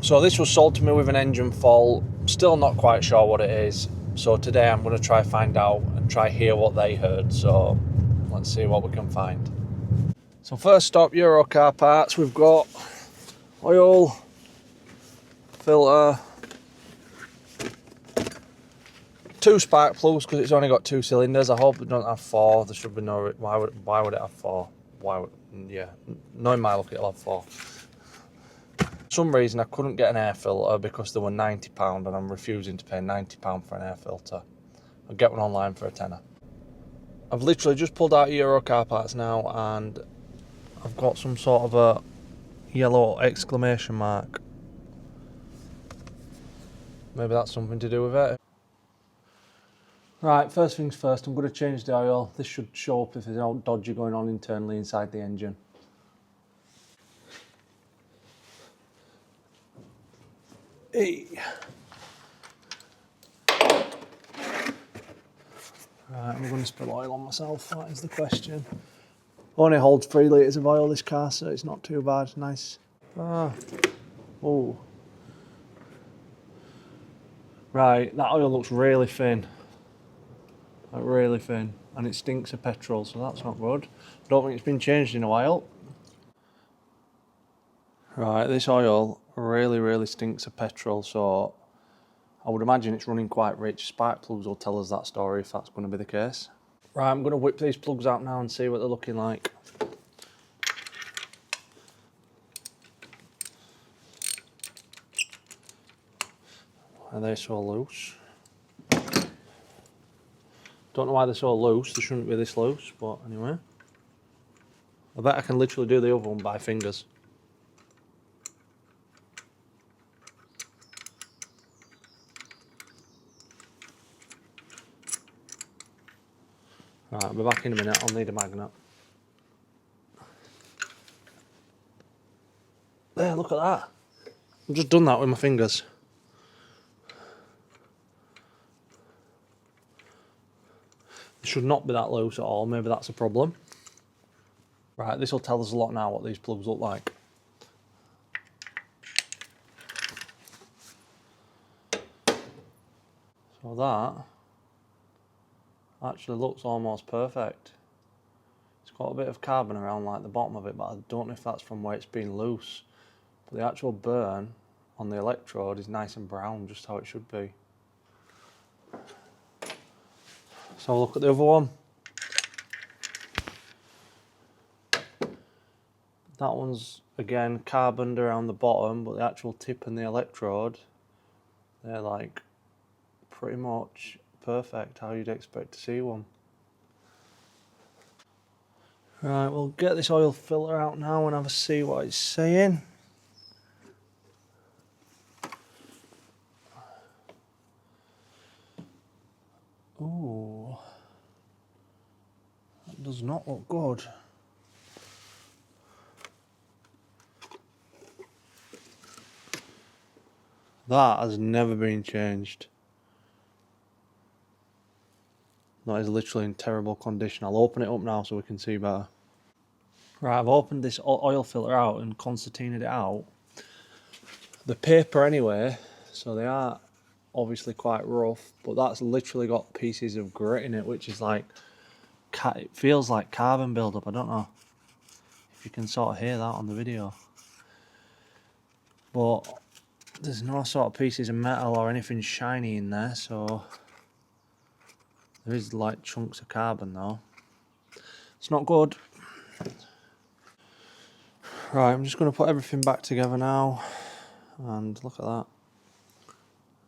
So this was sold to me with an engine fault. Still not quite sure what it is. So today I'm going to try find out and try hear what they heard. So let's see what we can find. So first stop, Euro car parts. We've got oil, filter, 2 spark plugs because it's only got 2 cylinders. I hope it don't have 4. There should be no. Why would it have 4? Why would? Yeah, knowing my luck, it'll have 4. For some reason I couldn't get an air filter because they were £90 and I'm refusing to pay £90 for an air filter. I'll get one online for a tenner. I've literally just pulled out Euro car parts now and I've got some sort of a yellow exclamation mark. Maybe that's something to do with it. Right, first things first, I'm going to change the oil. This should show up if there's no dodgy going on internally inside the engine. Hey. Right, I'm going to spill oil on myself, that is the question. Only holds 3 litres of oil, this car, so it's not too bad. Nice. Oh. Right, that oil looks really thin. Like really thin. And it stinks of petrol, so that's not good. I don't think it's been changed in a while. Right, this oil really stinks of petrol, so I would imagine it's running quite rich. Spark plugs will tell us that story if that's going to be the case. Right, I'm going to whip these plugs out now and see what they're looking like. Are they so loose? Don't know why they're so loose, they shouldn't be this loose, but anyway. I bet I can literally do the other one by fingers. Right, I'll be back in a minute, I'll need a magnet. There, look at that. I've just done that with my fingers. It should not be that loose at all, maybe that's a problem. Right, this will tell us a lot now what these plugs look like. So that actually looks almost perfect. It's got a bit of carbon around like the bottom of it, but I don't know if that's from where it's been loose. But the actual burn on the electrode is nice and brown, just how it should be. So look at the other one. That one's again carboned around the bottom, but the actual tip and the electrode, they're like pretty much perfect how you'd expect to see one. Right, we'll get this oil filter out now and have a see what it's saying. Ooh, that does not look good. That has never been changed. That is literally in terrible condition. I'll open it up now so we can see better. Right, I've opened this oil filter out and concertinaed it out. The paper anyway, so they are obviously quite rough, but that's literally got pieces of grit in it, which is like, it feels like carbon buildup. I don't know if you can sort of hear that on the video. But there's no sort of pieces of metal or anything shiny in there, so there is like chunks of carbon though. It's not good. Right, I'm just going to put everything back together now, and look at that.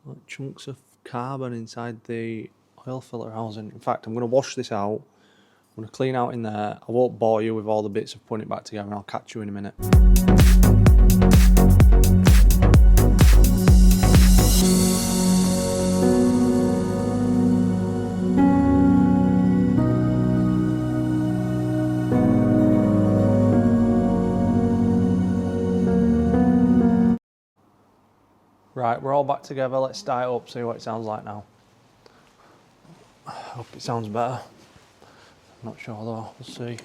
Like chunks of carbon inside the oil filter housing. In fact, I'm going to wash this out. I'm going to clean out in there. I won't bore you with all the bits of putting it back together, and I'll catch you in a minute. Right, we're all back together. Let's start it up, see what it sounds like now. I hope it sounds better. Not sure though, we'll see.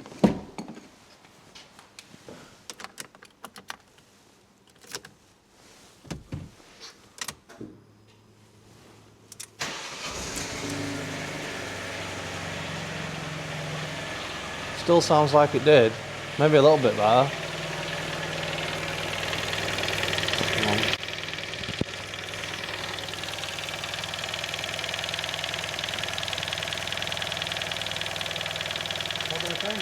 Still sounds like it did. Maybe a little bit better. Come on. What do you think?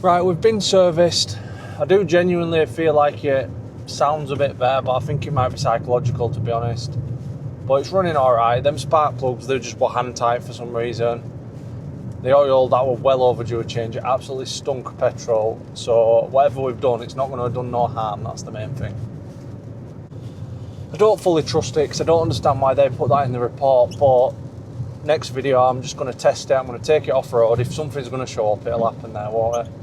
Right, we've been serviced. I do genuinely feel like it sounds a bit better, but I think it might be psychological, to be honest. But it's running alright. Them spark plugs, they just were hand tight for some reason. The oil, that were well overdue a change. It absolutely stunk of petrol. So whatever we've done, it's not going to have done no harm. That's the main thing. I don't fully trust it because I don't understand why they put that in the report. But next video, I'm just going to test it. I'm going to take it off road. If something's going to show up, it'll happen there, won't it?